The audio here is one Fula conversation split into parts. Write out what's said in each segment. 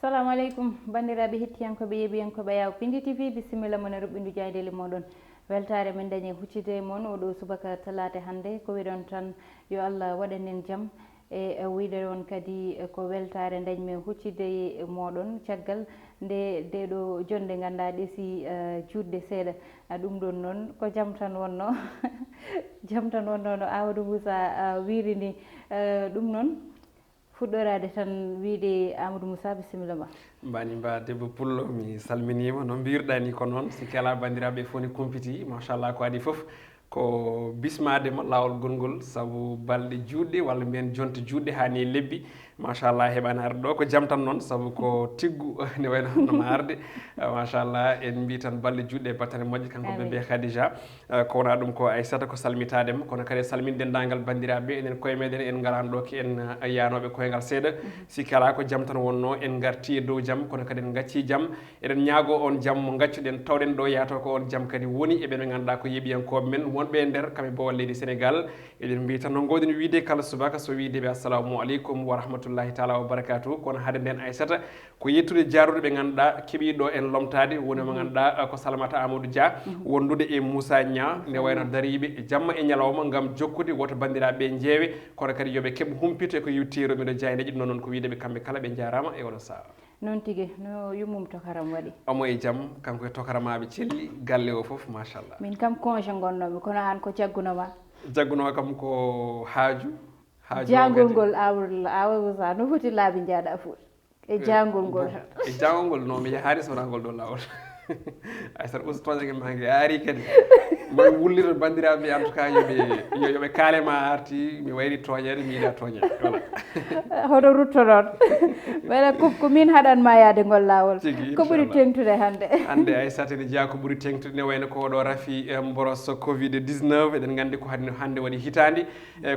Assalamu alaikum bandiraɓe hettiyankoɓe yeɓiyankoɓe yaw Pindi TV bisimilla mon e ruɓɓindu jaydeli moɗon weltare men dañi huccide mon oɗo subaka talata hannde ko wiɗon tan yo Allah waɗanen jaam e wiide on kadi ko weltare dañmi huccide moɗon caggal ndeɗo jonde ganduɗa ɗeesi juutde seeɗa ɗum ɗon noon ko jaam tan wonno jaam tan wonno no Amadou Moussa wiiri ni ɗum noon fuɗɗorade tan wiide Amadou Moussa bisimilla ma mbani mba debbo pullo mi salminima no mbirɗa ni ko noon si kala bandiraɓe fof ni compiti machallah ko adi foof ko bismadema lawol gongol saabu balɗe juɗɗe walla mbiyen jonte juɗɗe hani lebbi machallah heɓani arde ɗo ko jaam tan noon saabu ko tiggu ne wayno honnoma arde machallah en mbi tan balɗe juɗɗe battane moƴƴe kanko bébé Khadija ko wona ɗum ko Aissata ko salmitadema kono kadi salminde dendagal bandiraɓe enen koye meɗen en garano ɗo ke en yanoɓe koyegal seeɗa sikki ala ko jaam tan wonno en garti e dow jaam kono kadi en gacci jaam eɗen ñaago on jaam mo gaccuɗen tawɗen ɗo yato ko on jaam kadi woni eɓen ɓe ganduɗa ko yeeɓiyankoɓe men wonɓe e nder kamɓe bowal leydi Sénégal eɗen mbi tan no gowɗen wiide kala subaka so wideɓe assalamu aleykum wa rahmatullahi taala wa barakatuh kono haade nden Aissata ko yettude jaruɗo ɓe ganduɗa keeɓiɗo en lomtade woni mo ganduɗa ko Salamata Amadou Dia wondude e Moussa Nia nde wayno dariɓe jamma e ñalawma gam jokkude woto bandiraɓe jeewe kono kadi yooɓe keeɓ humpito ko yewtiroɓe ɗo jaydeji ɗum noon ko wideɓe kamɓe kala ɓe jarama e oɗo saha noon tigui no yummum tokaram waɗi omo e jaam kanko e tokaramaɓe celli galle o foof machallah min kam congé gonnomi kono an ko jaggunoma jagguno kam ko haaju jangol ngol Amadou Moussa no foti laabi jaaɗa fo e jangol ngol e jangol ngol no mi yahani sowona ngol ɗo lawol Aissata ustoñage mage ari kadi mo wullito bandiraɓe en tout cas yoɓe kalema arti mi wayri toñede mi yiiɗa toñede voilà hono rutto noon waɗa ko min haɗanma yaade ngol lawol ko ɓuuri tengtude hande Aissata ene jeeya ko ɓuuri tengtude ne wayno ko ɗo rafi boros Covid 19 eɗen gandi ko hande waɗi hitande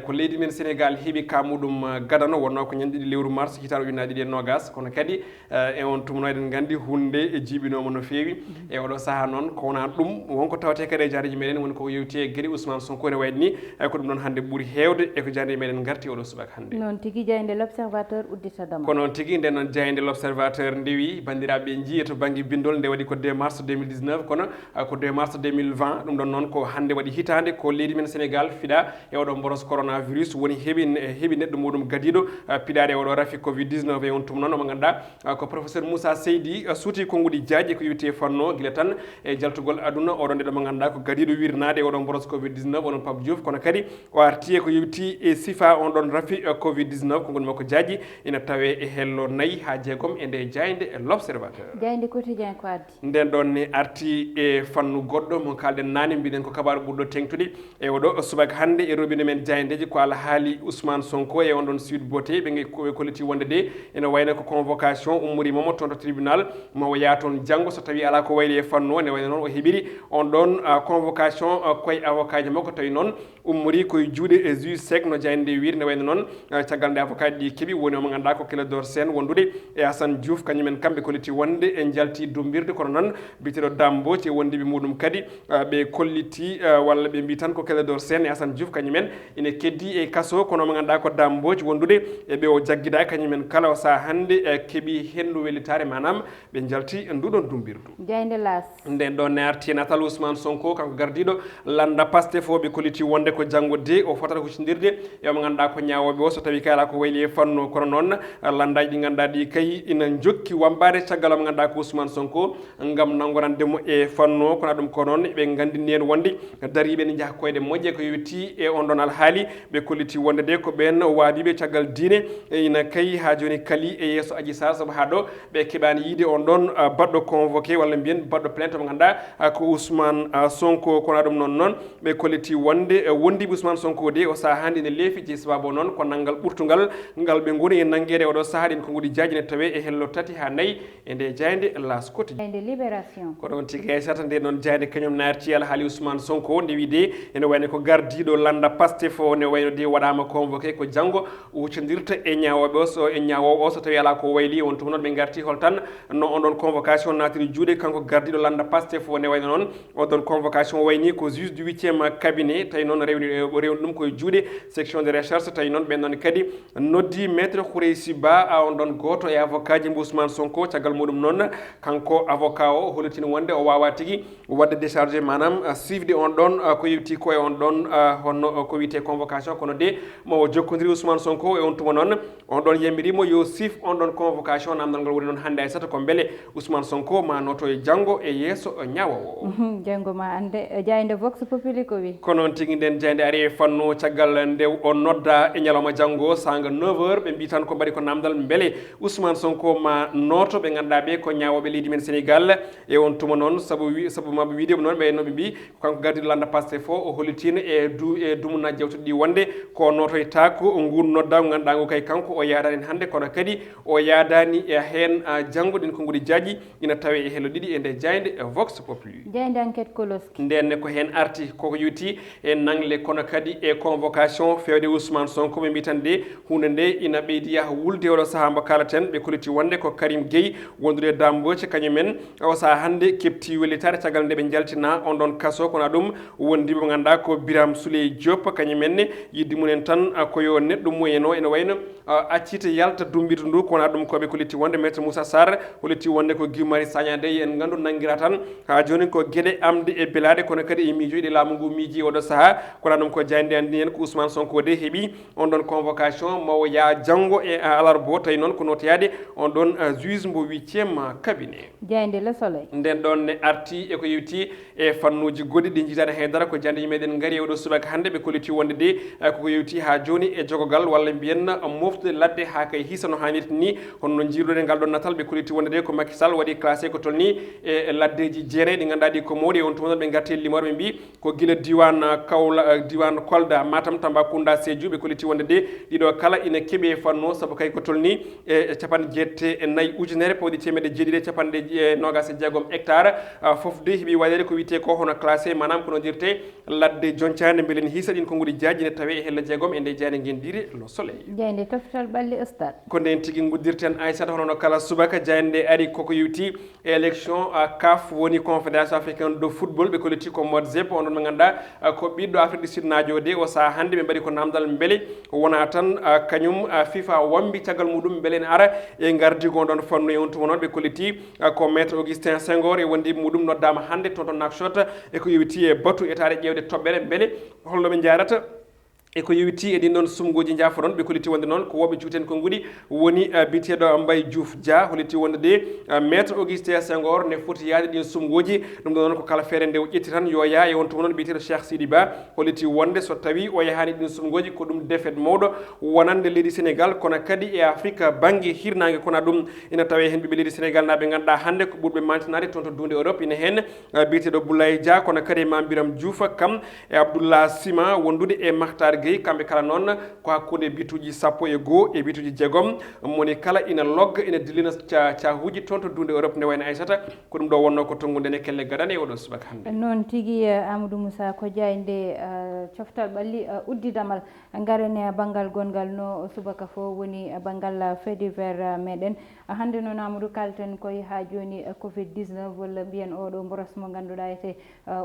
ko leydi men Sénégal heeɓi ka muɗum gadano wonno ko ñande ɗiɗi lewru mars hitande ujunnaje ɗiɗi e nogas kono kadi e on tumno eɗen gandi hunde e jiibinoma no fewi e oɗo saaha noon ko wona ɗum wonko tawate kadi e jareji meɗen woni ko yewti e gueɗe Ousmane Sonko ne wayni ko ɗum noon hande ɓuuri hewde e ko jande meɗen garti oɗo subaka hande noon tigui jayde l'observateur udditadama ko noon tigui nden noon jayde l'observateur ndewi bandiraɓe jiiya to banggue bindol nde waɗi ko 2 mars 2019 kono ko 2 mars 2020 ɗum ɗon noon ko hande waɗi hitande ko leydi men Sénégal fiɗa e oɗo boros coronavirus woni heeɓi neɗɗo muɗum gadiɗo piɗade e oɗo rafi Covid 19 e on tum noon omo ganduɗa ko professeur Moussa Seydi suuti konngudi jaaji ko yewti e fanno guila tan e jaltugol aduna oɗon ndeɗo mo ganduɗa ko gadiɗo wirnade e oɗon boros Covid 19 onon Pape Diouf kono kadi o arti e ko yewti e sifa on ɗon rafi Covid 19 konngol makko jaaji ina tawe e hello 4 ha jeegom e nde jayde l'observateur jayde quotidien ko addi nden ɗon ne arti e fannu goɗɗo mo kalɗen nane mbiɗen ko kabaru ɓurɗo tengtude e oɗo subaka hande e robinet men jayndeji ko ala haali Ousmane Sonko e on ɗon Sweet Beauté ɓe kolliti wonde de ene wayno ko convocation ummorimomo toon to tribunal mo yaa toon janggo so tawi ala ko wayli e fanno ne wayno noon o heeɓiri on ɗon convocation koye avocat ji makko tawi noon ummori koye juuɗe e juge sec no jayde nde wiiri ne wayno noon caggal nde avocat ɗi keeɓi woni omo ganduɗa ko Clédor Sène wondude e Assane Diouf kañumen kamɓe kolliti wonde e jalti dumbirde kono noon biteɗo Dambodj e wondiɓe muɗum kadi ɓe kolliti walla ɓe mbi tan ko Clédor Sène e Assane Diouf kañumen ine keddi e kaso kono omo ganduɗa ko Dambodj wondude eɓe o jagguida kañumen kala o saaha hande keeɓi hendu welitare manam ɓe jalti nduɗon dumbirdu jayde las nden ɗon ne arti natal Ousmane Sonko kanko gardiɗo landa Pastef ɓe kolliti wonde ko janggo de o fotata huccidirde e omo ganduɗa ko ñawoɓe o so tawi kala ko wayli e fanno kono noon landaji ɗi ganduɗa ɗi kay ina jokki wambade caggal omo ganduɗa ko Ousmane Sonko gam nangorandemo e fanno kono ɗum ko noon ɓe gandini hen wonde dariɓe ne jaaha koyɗe moƴƴe ko yewti e on ɗon alhaali ɓe kolliti wonde de ko ɓen waabiɓe caggal diine ina kay ha joni kali e yesso Adji Sarr saabu ha ɗo ɓe keɓani yiide on ɗon baɗɗo convoqué walla mbiyen baɗɗo plainte mo ganduɗa ko Ousmane Sonko kono ɗum noon ɓe kolliti wonde wondiɓe Ousmane Sonko de o saaha hande ne leefi je sababu noon ko nanggal ɓurtugal ngal ɓe goni e nanguede oɗo saaha ɗin konngudi jaaji ne tawe e hello 3 ha 4 e nde jayde las quotidien jayde libération ko ɗon tigui Aissata nde noon jayde kañum narti alhaali Ousmane Sonko nde wi de ene wayno ko gardiɗo landa Pastef o ne wayno de waɗama convoqué ko janggo huccodirta e ñawoɓe o so e ñawowo o so tawi ala ko wayli on tum noon ɓe garti hol tan no on ɗon convocation natiri juuɗe kanko gardiɗo landa Pastef o ne wayno noon on ɗon convocation wayni ko juge du 8e cabinet tawi noon rewni ɗum koye juuɗe section de recherche tawi noon ɓen ɗon kadi noddi maître Khoureysi Ba on ɗon goto e avocat ji Ousmane Sonko caggal muɗum noon kanko avocat o hollitino wonde o wawa tigui wadde déchargé manam sifde on ɗon ko yewti ko e on ɗon honno ko wiyete convocation kono de mo jokkodiri Ousmane Sonko e on tuma noon on ɗon yembirimo yo sif on ɗon convocation namdal ngal woni noon hannde haysata ko beele Ousmane Sonko ma noto e janggo e yesso ñawowo janggo ma ande jayde vox populi ko wi ko noon tigui nden jayde ari e fannu caggal nde o nodda e ñalawma janggo sanga 9h ɓe mbi tan ko mbaɗi ko namdal beele Ousmane Sonko ma noto ɓe ganduɗa ɓe ko ñawoɓe leydi men Sénégal e on tuma noon saabu mabɓe wiidema noon ɓe noɓe mbi kanko gardiɗo landa Pastef o hollitino e dumunaji jawtuɗi ɗi wonde ko notoytako ngu nodda ko ganduɗa ngo kay kanko o yaadani hannde kono kadi o yaadani e hen janggo ɗin konngudi jaaji ina tawe e hello ɗiɗi e nde jayde vox populi jayde enquête koloski ndenne ko hen arti koko yuti e nangle kono kadi e convocation fewde Ousmane Sonko ɓe mbi tan de hunde nde ina ɓeydi yaha wulde oɗo saaha mo kalaten ɓe koliti wonde ko Karim Gueye wondude Damboje kañumen o saaha hannde kepti wellitade caggal nde ɓe jaltina on ɗon kaso kono ɗum wondiɓe mo ganduɗa ko Biram Souleye Diop kañumenne yidde munen tan koyo neɗɗo mumen o ene wayno accita yalta dumbito ndu kowona ɗum koɓe koliti wonde maître Moussa Sarr holiti wonde ko Guy Marius Sagna de en gandu nanguira tan ha joni ko gueɗe amde e belade kono kadi e miijoyɗe laamu ngu miiji oɗo saaha kono ɗum ko jayde andi hen ko Ousmane Sonko de heeɓi on ɗon convocation mawo ya janggo e alarba tawi noon ko notiyade on ɗon juge mbo 8e cabinet jayde Le Soleil nden ɗon ne arti eko yewti e fannuji goɗɗi ɗi jiitani haydara ko jande meɗen gaari e oɗo subaka hannde ɓe koliti wonde de koko yewti ha joni e jogogal walla mbiyen moftude ladde ha kay hisa no hannirta ni honno jiirude ngal ɗon natal ɓe koliti wonde de ko Macky Sall waɗi classé ko tolni e laddeji jeenayyi ɗi ganduɗa ɗi ko mawɗi e on tuma ɓe garti limore ɓe mbi ko guila diwan Kawla diwan Kolda Matam Tambacounda Sédhiou ɓe koliti wonde de ɗiɗo kala ina keeɓe fanno saabu kay ko tolni e capanɗe jeetati ujunere pawɗi temedde jeeɗiɗi capanɗe nogas e jeegom hectare foof de heeɓi waɗede ko wiyete ko hono classé manam kono dirte ladde joncade beelen hisa ɗin konngudi jaaji ne tawe e hella jeegom e nde jayde guendiri Le Soleil jayde toftal ɓalli stade ko nden tigui guddirten Aissata hono kala subaka jayde ari koko yewti élection CAF woni confédération africaine de football ɓe koliti ko Modzep on ɗon ɓe ganduɗa ko ɓiɗɗo Afrique du Sud najo de o saaha hannde ɓe mbaɗi ko namdal beele wona tan kañum FIFA wambi caggal muɗum beele ne ara e gardigo ɗon fannu e on tuma noon ɓe koliti ko maître Augustin Senghor e wondiɓe muɗum noddama hannde toon to Nouakchott e ko yewti e batu etade ƴewde toɓɓere beele holno ɓe jarata e ko yewti e ɗin ɗon sumgoji jaafa noon ɓe koliti wonde noon ko woɓɓe cuuten konngudi woni biteɗo Mbaye Diouf Dia holiti wonde de maître Augustin Senghor ne foti yaade ɗin sumgoji ɗum ɗo noon ko kala feere nde o ƴetti tan yo yaa e on tuma noon biteɗo Cheikh Sidi Ba holiti wonde so tawi o yahani ɗin sumgoji ko ɗum défaite mawɗo wonande leydi Sénégal kono kadi e Afrique banggue hirnangue kono ɗum ina tawe hen ɓiɓe leydi Sénégal naɓe ganduɗa hannde ko ɓurɓe mantinade toon to dunde Europe ina hen biteɗo Boulaye Dia kono kadi e Mame Biram Diouf kam e Abdoullah Sima wondude e Makhtar Gueye kamɓe kala noon ko hakkude bituji 101 e bituji jeegom moni kala ina logga ina dillina cahuji toon to dunde Europe nde wayno Aissata ko ɗum ɗo wonno ko tongude nde kelle gaɗane e oɗo subaka hannde noon tigui Amadou Moussa ko jayde coftal ɓalli uddidamal garane banggal gongal no subaka fo woni banggal fait divers meɗen hannde noon Amadou kalten koye ha joni Covid 19 walla mbiyen oɗo boros mo ganduɗa ete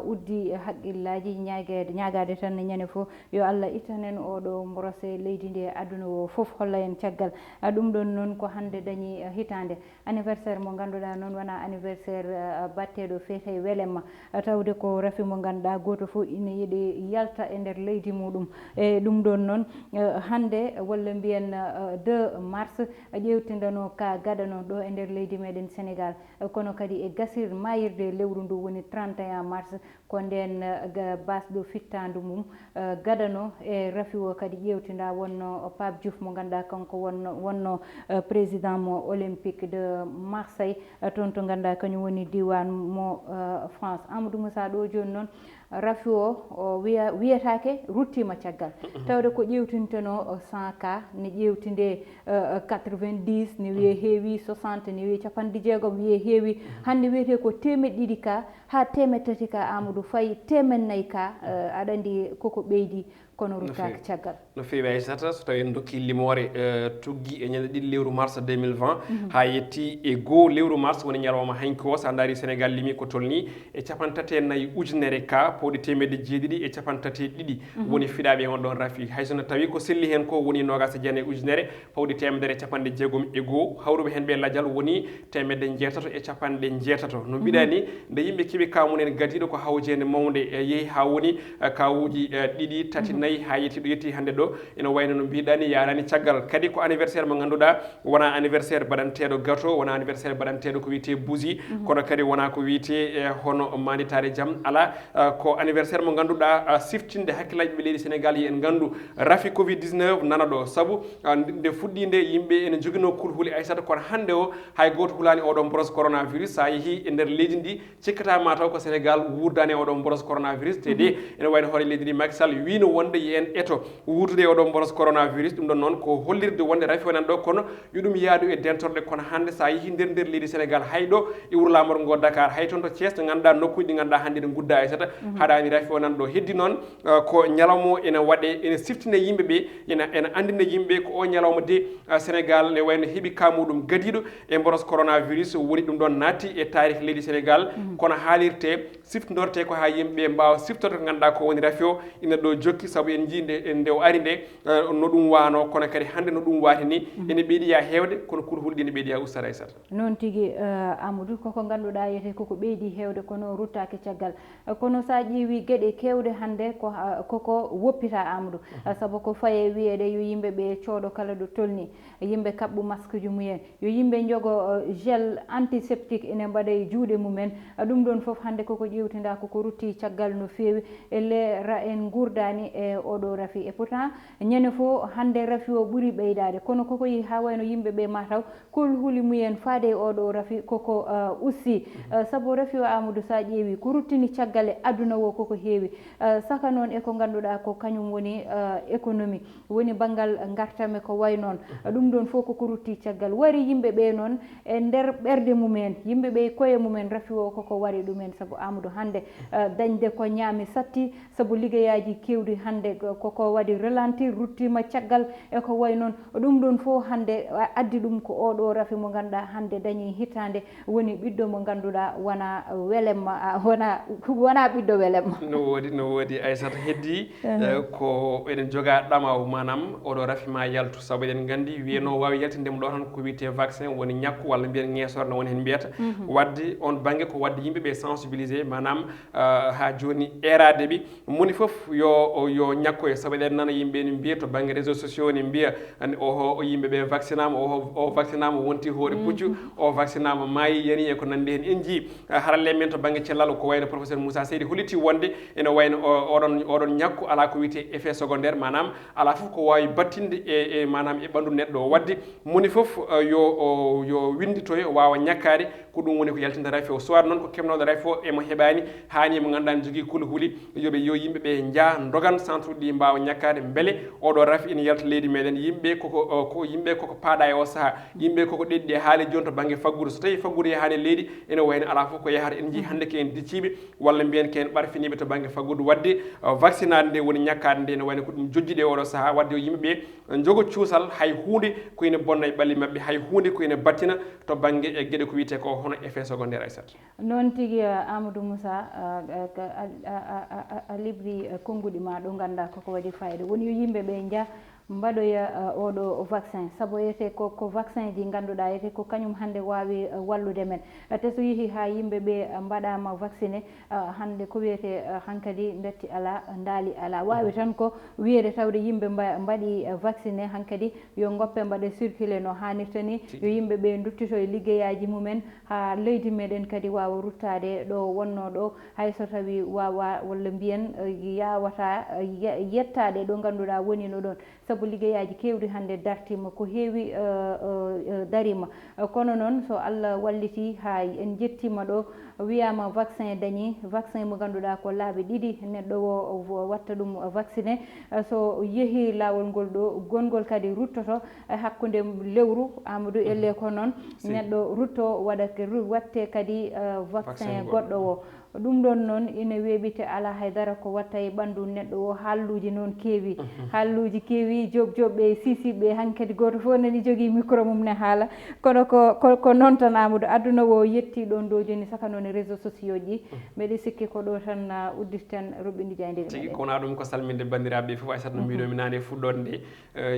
uddi haqqillaji ñagade tan ñande fo yo Allah itanen oɗo borose leydi ndi aduna o foof holla en caggal ɗum ɗon noon ko hannde dañi hitande anniversaire mo ganduɗa noon wona anniversaire batteɗo feete welema tawde ko rafi mo ganduɗa goto foof ina yiiɗi yalta e nder leydi muɗum e ɗum ɗon noon hannde walla mbiyen 2 mars ƴewtidano ka gaɗano ɗo e nder leydi meɗen Sénégal kono kadi e gasir mayirde lewru ndu woni 31 mars ko nden basɗo fittandu mum gaɗano e rafi o kadi ƴewtinda wonno Pape Diouf mo ganduɗa kanko wonno président mo olympique de Marseille toon to ganduɗa kañum woni diwan mo France. Amadou Moussa ɗo joni noon rafi o wiyatake ruttima caggal tawde ko ƴewtinteno 100 cas ne ƴewtinde 90 ne wiye heewi 60 ne wiye capanɗe jeegom wiye heewi hande wiyete ko temeɗɗe 2 cas ha temeɗɗe 3 cas Amadou fayi temeɗɗe 4 cas aɗa andi koko ɓeydi kono ruttaka caggal no feewi Aissata so tawi en dokki limore tuggi e ñande ɗiɗi lewru mars 2020 ha yetti e goo lewru mars woni ñalawma hanki o sa daari Sénégal limi ko tolni e capantati e nayyi ujunere ka pawɗi temedde jeeɗiɗi e capantati e ɗiɗi woni fiɗaɓe on ɗon rafi haysono tawi ko selli hen ko woni nogas e jeenayyi ujunere pawɗi temedere e capanɗe jeegom e goo hawruɓe hen ɓe ladial woni temedde jeetato e capanɗe jeetato no mbiɗa ni nde yimɓe keeɓi kamunen gadiɗo ko hawjede mawde yeehi ha woni kawuji ɗiɗi tati nayyi ha yetti ɗo yetti hande ɗo ina wayno no mbiɗani yarani caggal kadi ko anniversaire mo ganduɗa wona anniversaire baɗanteɗo gâteau wona anniversaire baɗanteɗo ko wiyete bougie kono kadi wona ko wiyete hono manditare jaam ala ko anniversaire mo ganduɗa siftinde hakkillaji ɓe leydi Sénégal yi en gandu rafi covid 19 nana ɗo saabu nde fuɗɗinde yimɓe ene joguino kulhuli Aissata kono hande o hay goto hulani oɗon brosse coronavirus sa yeehi e nder leydi ndi cikkatama taw ko Sénégal wurdani oɗon brosse coronavirus te de ene wayno hoore leydi ndi Macky Sall wino wonde yen eto wurdude oɗon brosse coronavirus ɗum ɗon noon ko hollirde wonde rafi wonan ɗo kono yuɗum yaadu e dentorde kono hande sa yeehi nder leydi Sénégal hayɗo e wuuro lamor ngo Dakar hay toon to Thiès to ganduɗa nokkuji ɗi ganduɗa hande ɗe gudda Aissata haɗani rafi wonan ɗo heddi noon ko ñalawma ene waɗe ene siftine yimɓeɓe ene andina yimɓe ko o ñalawma de Sénégal ne wayno heeɓi kamuɗum gadiɗo e brosse coronavirus woni ɗum ɗon natti e tarih leydi Sénégal kono haalirte siftidorte ko ha yimɓeɓe mbawa siftorde ko ganduɗa ko woni rafi o ina ɗo jokki saabu en jii nde o ari nde no ɗum wano kono kadi hande no ɗum wati ni ene ɓeydiya hewde kono kulhulɗi ene ɓeydiya ustade Aissata noon tigui Amadou koko ganduɗa yete koko ɓeydi hewde kono ruttake caggal kono sa ƴeewi gueɗe kewde hande koko woppita Amadou saabu ko faye wiyede yo yimɓeɓe cooɗo kala ɗo tolni yimɓe kaɓɓu masque ji mumen yo yimɓe jogo gel antiseptique ene mbaɗa e juuɗe mumen ɗum ɗon foof hande koko ƴewtida koko rutti caggal no fewi elle en gurdani e oɗo rafi et pourtant ñande fo hande rafi o ɓuuri ɓeydade kono koko yi ha wayno yimɓeɓe mataw kolhuli mumen faade e oɗo rafi koko ussi saabu rafi o Amadou sa ƴeewi ko ruttini caggal e aduna o koko heewi saka noon eko ganduɗa ko kañum woni économie woni banggal gartame ko way noon ɗum ɗon fof koko rutti caggal wari yimɓeɓe noon e nder ɓerde mumen yimɓeɓe koye mumen rafi o koko wari ɗumen saabu Amadou hande dañde ko ñaami satti saabu liggeyaji kewɗi hande koko waɗi ralentir ruttima caggal eko way noon ɗum ɗon fof hande addi ɗum ko oɗo rafi mo ganduɗa hande dañi hitande woni ɓiɗɗo mo ganduɗa wona welemma wona ɓiɗɗo welemma no woodi Aissata heddi ko eɗen joga ɗamaw manam oɗo rafi ma yaltu saabu eɗen gandi wiyeno wawi yaltindemo ɗo tan ko wiyete vaccin woni ñakku walla mbiyen ŋeesore no woni hen mbiyata wadde on banggue ko wadde yimɓeɓe sensibilisé manam ha joni erade ɓe moni foof yo ñakkoye saabu eɗen nana yimɓe ne mbiya to banggue réseaux sociaux ne mbiya o yimɓeɓe vaccinama o vaccinama wonti hoore puccu o vaccinama maayi yani e ko nandi hen en jii haralle men to banggue cellal ko wayno professeur Moussa Seydi holliti wonde ene wayno oɗon ñakku ala ko wiyete effet secondaire manam ala foof ko wawi battinde e manam e ɓandu neɗɗo o wadde moni foof yo winditoye wawa ñakkade ko ɗum woni ko yaltinta rafi o soit noon ko kemnoɗo rafi o emo heɓani hani mo ganduɗa ne jogui kulhuli yo yimɓeɓe jaa dogan centre ɗi mbawa ñakkade beele oɗo rafi ene yalta leydi meɗen yimɓe koko paaɗa e o saaha yimɓe koko ɗeɗɗi e haali joni to banggue faggudu so tawi faggudu yahani e leydi ene wayno ala foof ko yahata en jii hande ken dicciɓe walla mbiyen ken ɓarfiniɓe to banggue faggudu wadde vaccinade nde woni ñakkade nde ne wayno ko ɗum jojjiɗe oɗo saaha wadde yo yimɓeɓe jogo cuusal hay hunde ko ene bonna e ɓalli mabɓe hay hunde ko ene battina to banggue e gueɗe ko wiyete ko hono effet secondaire Aissata noon tigui Amadou Moussa a libri konnguɗi ma ɗo ganda koko waɗi fayida woni yo yimɓeɓe jaa mbaɗoya oɗo vaccin saabu yete ko vaccin ji ganduɗa yete ko kañum hande wawi wallude men te so yeehi ha yimɓeɓe mbaɗama vacciné hande ko wiyete hankkadi datti ala ndaali ala wawi tan ko wiyede tawde yimɓe mbaɗi vacciné hankkadi yo goppe mbaɗa circulé no hannirta ni yo yimɓeɓe duttito e liggeyaji mumen ha leydi meɗen kadi wawa ruttade ɗo wonno ɗo hayso tawi wawa walla mbiyen yawata yettade ɗo ganduɗa woni no ɗon saabu liggeyaji kewɗi hande dartima ko heewi darima kono noon so Allah walliti ha en jettima ɗo wiyama vaccin dañi vaccin mo ganduɗa ko laabi ɗiɗi neɗɗo o watta ɗum vacciné so yeehi lawol ngol ɗo gongol kadi ruttoto hakkude lewru Amadou elle ko noon neɗɗo rutto watte kadi vaccin goɗɗo o ɗum ɗon noon ina weeɓite ala haydara ko watta e ɓanndu neɗɗo o. Haalluji noon keewi, haalluji keewi, joɓjoɓɓe sisiɓe, hankkadi goto fof nani jogui micro mum ne haala, kono ko noon tan Amadou, aduna o yetti ɗon ɗo joni saka noon réseaux sociaux ji. Mbeɗa sikki ko ɗo tan uddisten Roɓɓindi Diaydeli tigi ko wona ɗum ko salminde bandiraɓe fof Aissata no mbiɗomi nane e fuɗɗode nde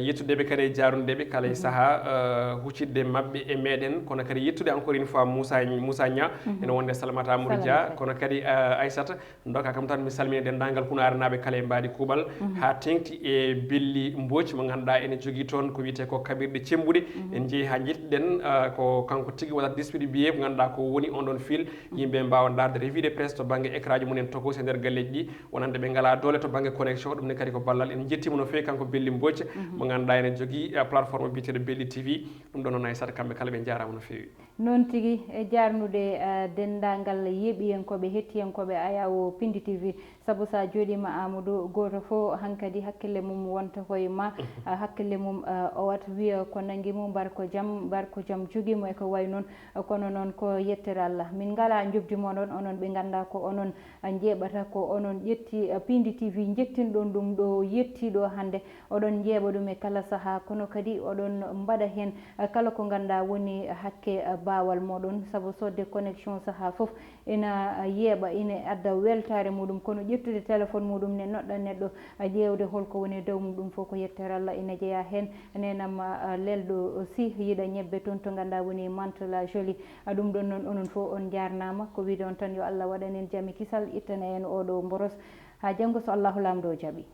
yettudeɓe kadi e jarundeɓe kala e saaha huccidde mabɓe e meɗen, kono kadi yettude encore une fois Moussa Nia ene wonde Salamata Amadou Dia, kono kadi Aissata doka kam tan mi salmini dendagal Hounare naɓe kala e mbaɗi kuuɓal ha tengti e Belli Mbodj mo ganduɗa ene jogui toon ko wiyete ko kaɓirɗe cembuɗe. En jeehi ha jettiɗen ko kanko tigui waɗata distribué ko ganduɗa ko woni on ɗon fil, yimɓe mbawa darde revue de presse to banggue écran ji mumen tokos e nder galleji ɗi, wonande ɓe ngala dole to banggue connexion, ɗum ne kadi ko ballal. En jettimo no fewi kanko Belli Mbodj mo ganduɗa ene jogui plateforme biteɗo Belli TV. ɗum ɗon noon Aissata kamɓe kala ɓe jarama no fewi. Noon tigui e jarnude dendagal yeeɓiyenkoɓe hettiyankoɓe Ayaw Pindi TV, saabu sa jooɗima Amadou, goto fof hankkadi hakkille mum wonta koye ma, hakkille mum o wat wiya ko nangui mum barko jaam joguimo e ko way noon. Kono noon ko yettere Allah, min ngala jobdimo onon, onon ɓe ganda ko onon jeeɓata, ko onon ƴetti Pindi TV jettinɗon ɗum ɗo yettiɗo hande, oɗon jeeɓa ɗum e kala saaha, kono kadi oɗon mbaɗa hen kala ko ganduɗa woni hakke bawal moɗon, saabu sodde connexion saaha foof ina yeeɓa, ina adda weltare muɗum, kono ƴettude téléphone muɗum ne noɗɗa neɗɗo ƴewde holko woni dow mum, ɗum fof ko yettere Allah ina jeeya hen. Nenam lelɗo si yiiɗa ñebbe toon to ganduɗa woni Mantes la Jolie, ɗum ɗon noon onon fof on jarnama, ko wiide on tan yo Allah waɗan en jaami kisal, ittana en oɗo mboros ha janggo so Allahu lamɗo jaaɓi.